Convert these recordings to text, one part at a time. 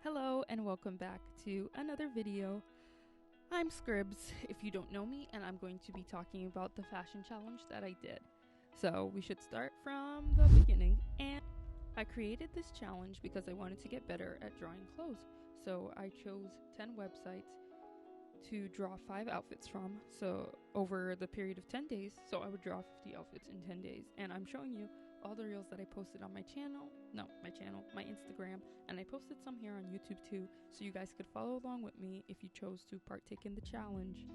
Hello and welcome back to another video. I'm Scribs, if you don't know me, and I'm going to be talking about the fashion challenge that I did. So we should start from the beginning, and I created this challenge because I wanted to get better at drawing clothes. So I chose 10 websites to draw 5 outfits from, so over the period of 10 days, so I would draw 50 outfits in 10 days, and I'm showing you all the reels that I posted on my Instagram, and I posted some here on YouTube too, so you guys could follow along with me if you chose to partake in the challenge.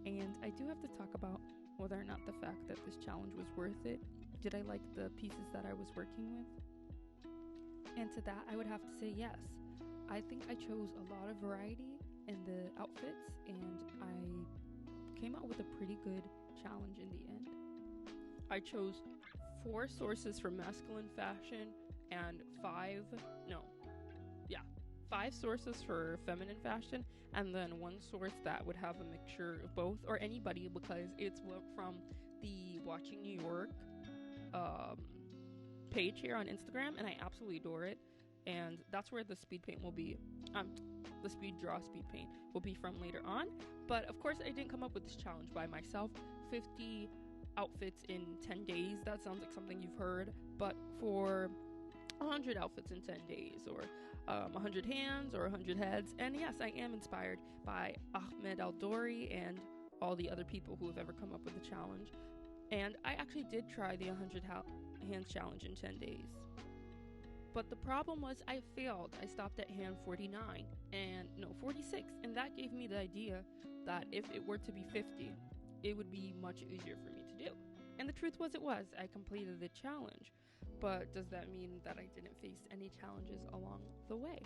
And I do have to talk about whether or not the fact that this challenge was worth it. Did I like the pieces that I was working with? And to that, I would have to say yes. I think I chose a lot of variety in the outfits, and I came out with a pretty good challenge in the end. I chose 4 sources for masculine fashion and 5 sources for feminine fashion, and then 1 source that would have a mixture of both, or anybody, because it's from the Watching New York page here on Instagram, and I absolutely adore it. And that's where the speed paint will be. The speed paint will be from later on. But of course, I didn't come up with this challenge by myself. 50 outfits in 10 days, that sounds like something you've heard, but for 100 outfits in 10 days, or 100 hands, or 100 heads. And yes, I am inspired by Ahmed Al-Dori and all the other people who have ever come up with the challenge. And I actually did try the 100 hands challenge in 10 days. But the problem was I failed. I stopped at hand 46, and that gave me the idea that if it were to be 50, it would be much easier for me to do. And the truth was, I completed the challenge. But does that mean that I didn't face any challenges along the way?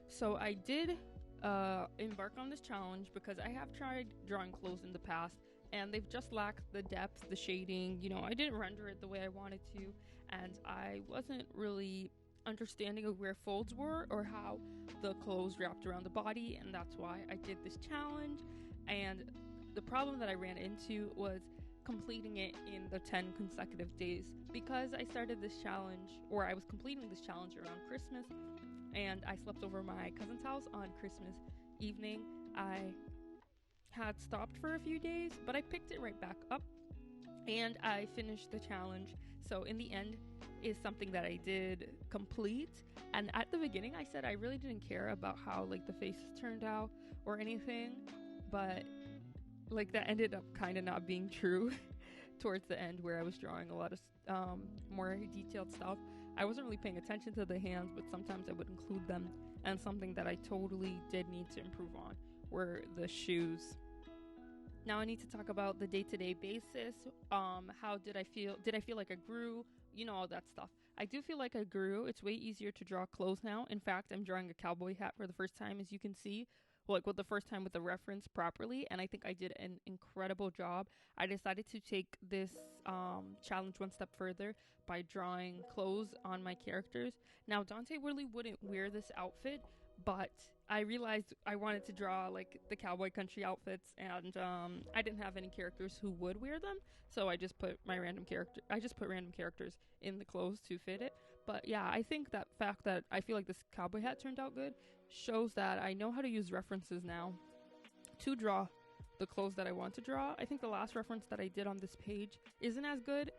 So I did embark on this challenge because I have tried drawing clothes in the past, and they've just lacked the depth, the shading. I didn't render it the way I wanted to, and I wasn't really understanding of where folds were or how the clothes wrapped around the body, and that's why I did this challenge. And the problem that I ran into was completing it in the 10 consecutive days, because I started this challenge, or I was completing this challenge around Christmas, and I slept over my cousin's house on Christmas evening. I had stopped for a few days, but I picked it right back up, and I finished the challenge. So in the end, is something that I did complete. And at the beginning, I said I really didn't care about how the faces turned out or anything, but that ended up kind of not being true towards the end, where I was drawing a lot of more detailed stuff. I wasn't really paying attention to the hands, but sometimes I would include them. And something that I totally did need to improve on were the shoes. Now I need to talk about the day-to-day basis. How did I feel? Did I feel like I grew? All that stuff. I do feel like I grew. It's way easier to draw clothes now. In fact, I'm drawing a cowboy hat for the first time, as you can see. The first time with the reference properly, and I think I did an incredible job. I decided to take this challenge 1 step further by drawing clothes on my characters. Now, Dante really wouldn't wear this outfit, but I realized I wanted to draw the cowboy country outfits, and I didn't have any characters who would wear them, so I just put random characters in the clothes to fit it. But yeah, I think that fact that I feel like this cowboy hat turned out good shows that I know how to use references now to draw the clothes that I want to draw. I think the last reference that I did on this page isn't as good,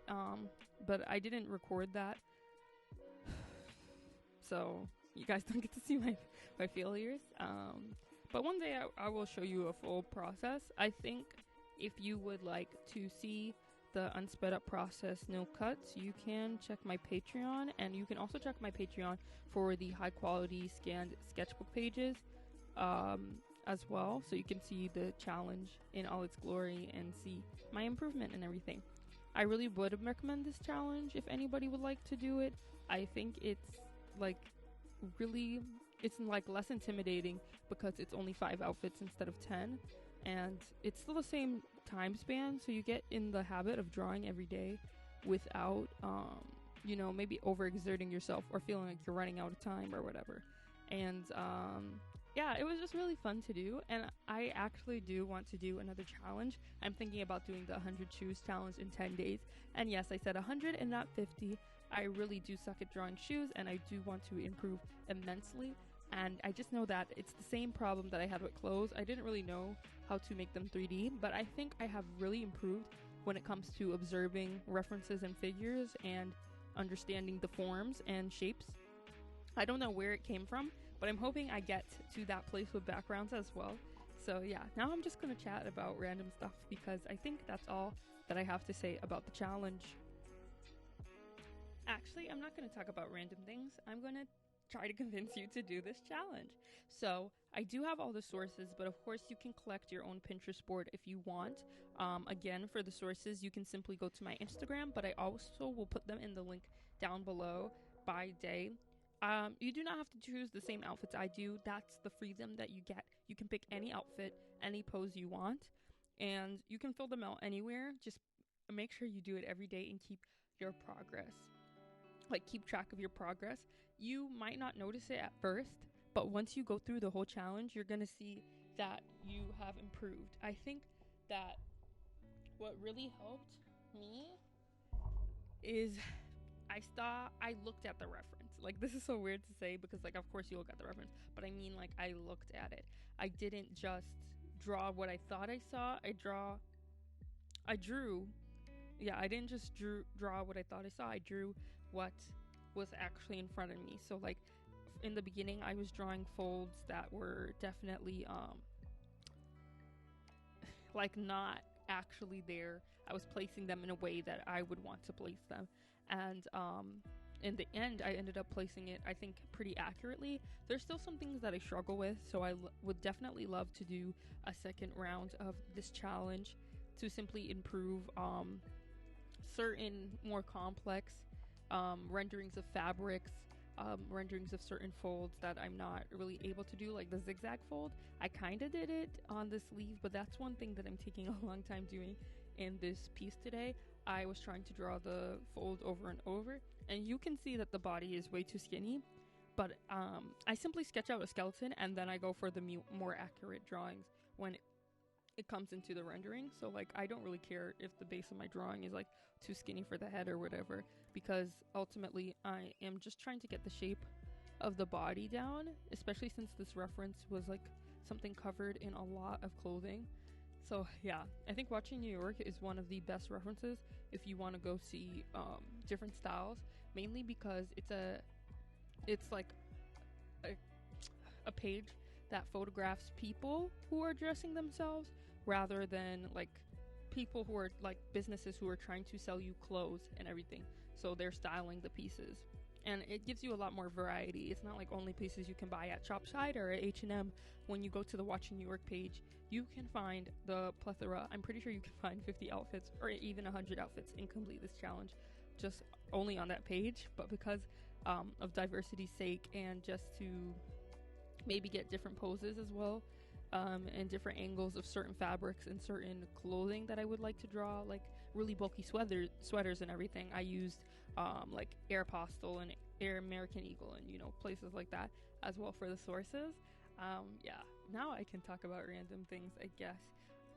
but I didn't record that, so you guys don't get to see my failures. But one day I will show you a full process. I think if you would like to see the unsped up process, no cuts, you can check my Patreon, and you can also check my Patreon for the high quality scanned sketchbook pages as well, so you can see the challenge in all its glory and see my improvement and everything. I really would recommend this challenge if anybody would like to do it. I think it's less intimidating because it's only 5 outfits instead of 10, and it's still the same time span, so you get in the habit of drawing every day without maybe overexerting yourself or feeling like you're running out of time or whatever. And yeah, it was just really fun to do, and I actually do want to do another challenge. I'm thinking about doing the 100 shoes challenge in 10 days, and yes, I said 100 and not 50, I really do suck at drawing shoes, and I do want to improve immensely. And I just know that it's the same problem that I had with clothes. I didn't really know how to make them 3D, but I think I have really improved when it comes to observing references and figures and understanding the forms and shapes. I don't know where it came from, but I'm hoping I get to that place with backgrounds as well. So yeah, now I'm just going to chat about random stuff because I think that's all that I have to say about the challenge. Actually, I'm not going to talk about random things. I'm going to try to convince you to do this challenge. So I do have all the sources, but of course you can collect your own Pinterest board if you want. Again, for the sources, you can simply go to my Instagram, but I also will put them in the link down below by day. You do not have to choose the same outfits I do. That's the freedom that you get. You can pick any outfit, any pose you want, and you can fill them out anywhere. Just make sure you do it every day and keep your progress. Like, keep track of your progress. You might not notice it at first, but once you go through the whole challenge, you're going to see that you have improved. I think that what really helped me is I looked at the reference. Like, this is so weird to say because, like, of course you look at the reference, but I mean, like, I looked at it. I didn't just draw what I thought I saw. I drew. Yeah, I didn't just draw what I thought I saw. I drew what was actually in front of me. So, like, in the beginning, I was drawing folds that were definitely, like, not actually there. I was placing them in a way that I would want to place them. And, in the end, I ended up placing it, I think, pretty accurately. There's still some things that I struggle with, so I would definitely love to do a second round of this challenge to simply improve, certain more complex renderings of fabrics, renderings of certain folds that I'm not really able to do, like the zigzag fold. I kind of did it on the sleeve, but that's one thing that I'm taking a long time doing in this piece today. I was trying to draw the fold over and over, and you can see that the body is way too skinny, but I simply sketch out a skeleton and then I go for the more accurate drawings when it comes into the rendering. So, like, I don't really care if the base of my drawing is, like, too skinny for the head or whatever, because ultimately I am just trying to get the shape of the body down, especially since this reference was, like, something covered in a lot of clothing. So yeah, I think Watching New York is one of the best references if you want to go see different styles, mainly because it's like a page that photographs people who are dressing themselves rather than, like, people who are, like, businesses who are trying to sell you clothes and everything. So they're styling the pieces, and it gives you a lot more variety. It's not like only pieces you can buy at Shopside or at H&M. When you go to the Watching New York page, you can find the plethora. I'm pretty sure you can find 50 outfits or even 100 outfits and complete this challenge just only on that page. But because of diversity's sake, and just to maybe get different poses as well, and different angles of certain fabrics and certain clothing that I would like to draw, like really bulky sweaters and everything, I used like Aeropostale and Air American Eagle and, you know, places like that as well for the sources. Yeah, now I can talk about random things, I guess.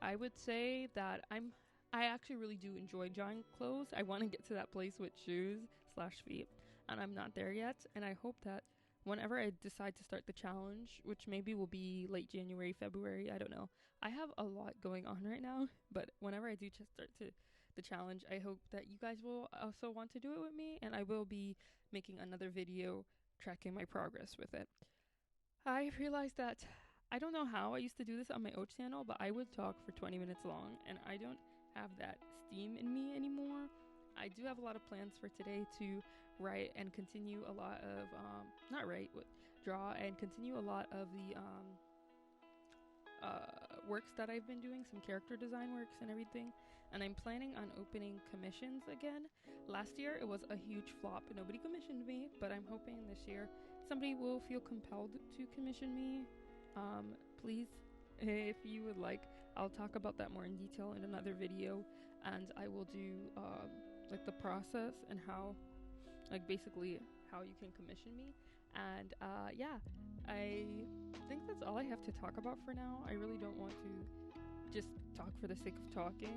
I would say that I actually really do enjoy drawing clothes. I want to get to that place with shoes/feet, and I'm not there yet. And I hope that whenever I decide to start the challenge, which maybe will be late January, February, I don't know. I have a lot going on right now, but whenever I do start the challenge, I hope that you guys will also want to do it with me, and I will be making another video tracking my progress with it. I realized that I don't know how I used to do this on my old channel, but I would talk for 20 minutes long, and I don't have that steam in me anymore. I do have a lot of plans for today to write and continue a lot of, draw and continue a lot of the works that I've been doing, some character design works and everything. And I'm planning on opening commissions again. Last year it was a huge flop and nobody commissioned me, but I'm hoping this year somebody will feel compelled to commission me. Please, if you would like, I'll talk about that more in detail in another video, and I will do like the process and how, like, basically how you can commission me. And yeah, I think that's all I have to talk about for now. I really don't want to just talk for the sake of talking.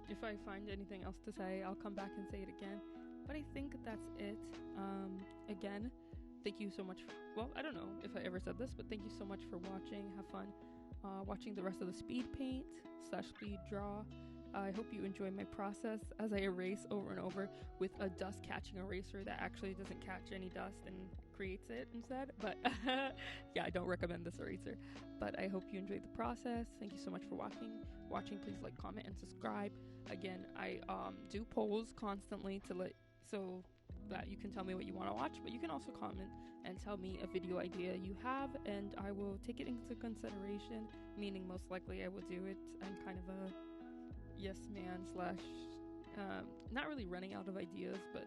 If I find anything else to say, I'll come back and say it again. But I think that's it. Again, thank you so much. Well, I don't know if I ever said this, but thank you so much for watching. Have fun watching the rest of the speed paint / speed draw. I hope you enjoy my process as I erase over and over with a dust catching eraser that actually doesn't catch any dust and creates it instead. But yeah, I don't recommend this eraser. But I hope you enjoyed the process. Thank you so much for watching. Please like, comment, and subscribe. Again, I do polls constantly so that you can tell me what you want to watch, but you can also comment and tell me a video idea you have, and I will take it into consideration, meaning most likely I will do it. I'm kind of a yes man / not really running out of ideas, but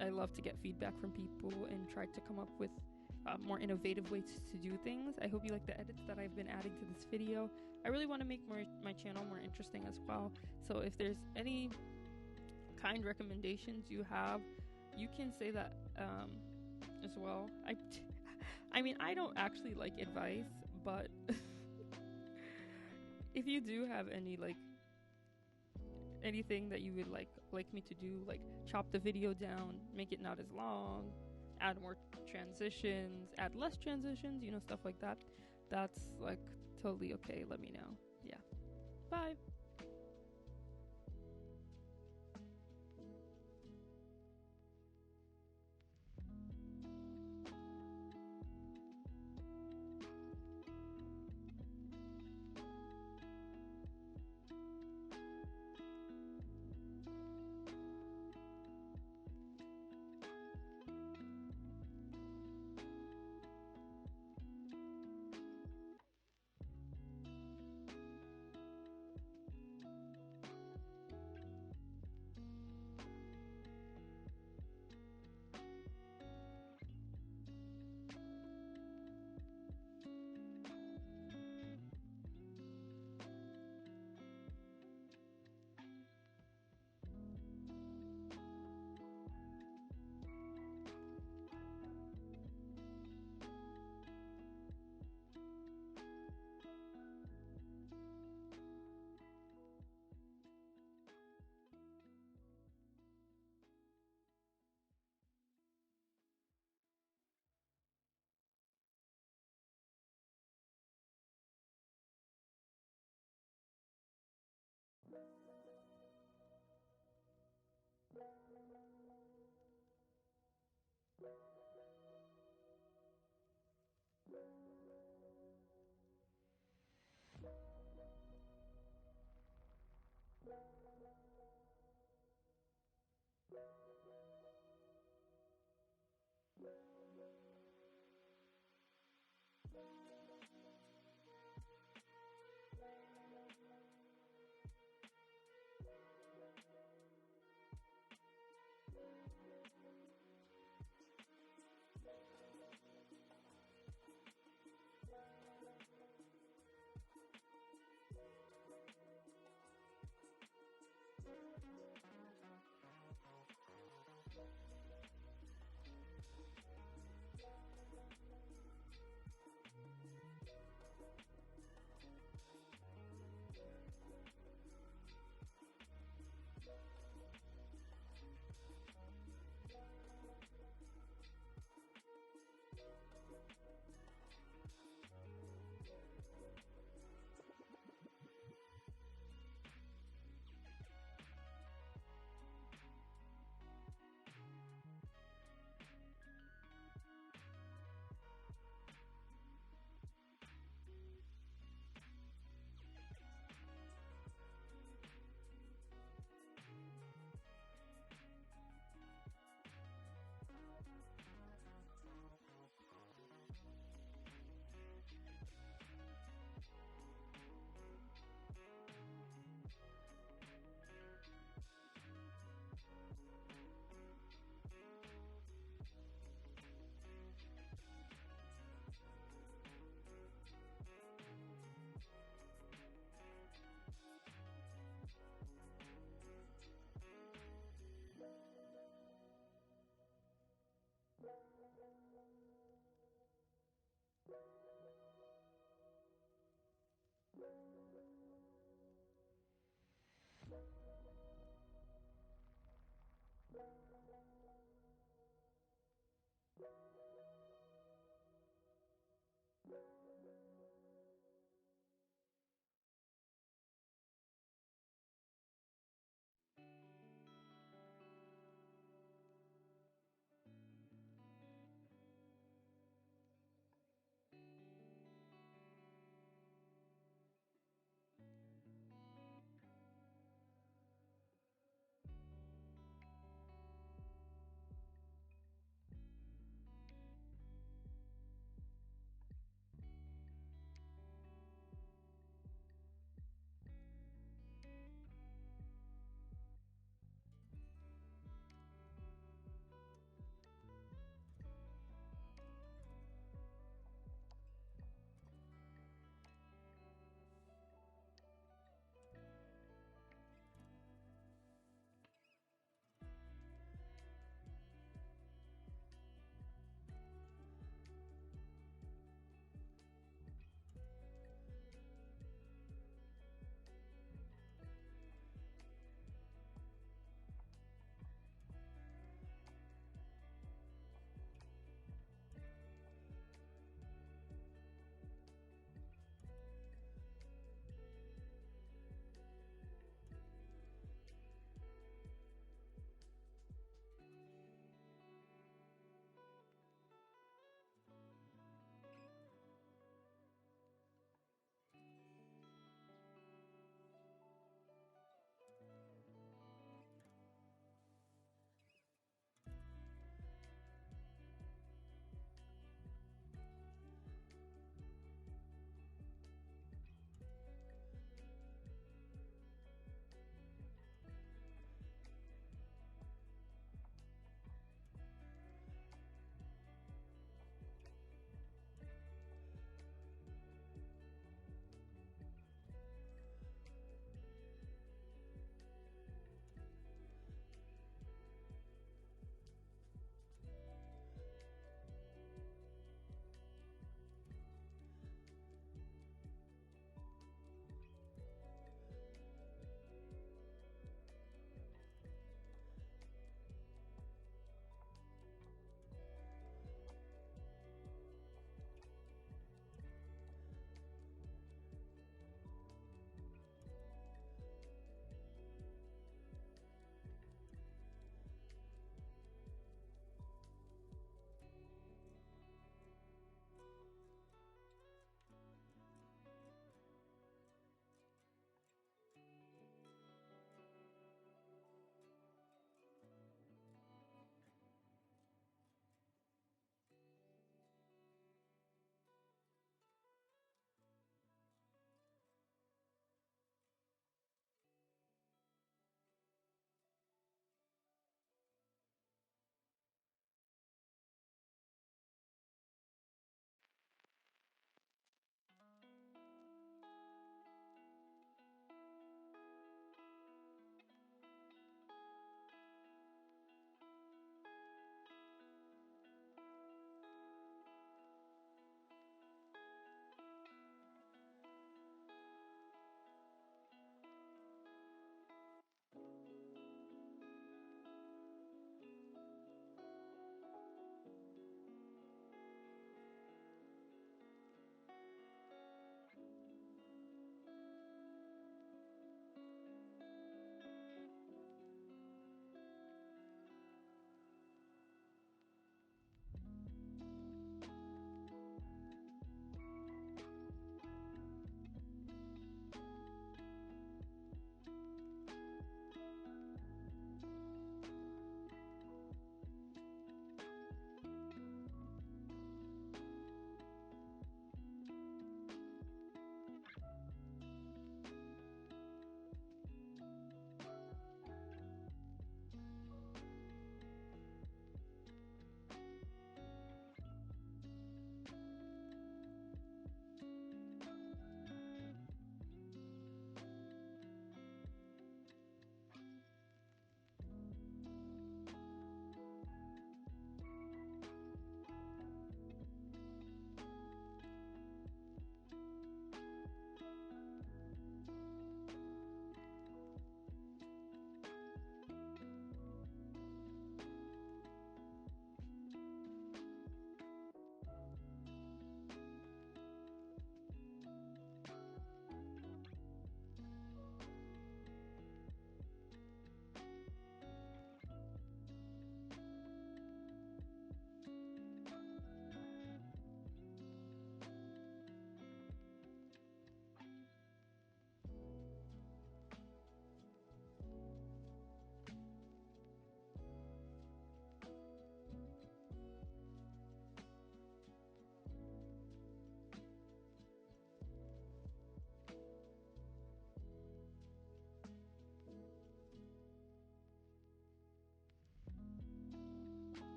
I love to get feedback from people and try to come up with more innovative ways to do things. I hope you like the edits that I've been adding to this video. I really want to make my channel more interesting as well, so if there's any kind recommendations you have, you can say that as well. I mean, I don't actually like advice, but if you do have any anything that you would like me to do, like chop the video down, make it not as long, add more transitions, add less transitions, stuff like that, that's like totally okay. Let me know. Yeah. Bye.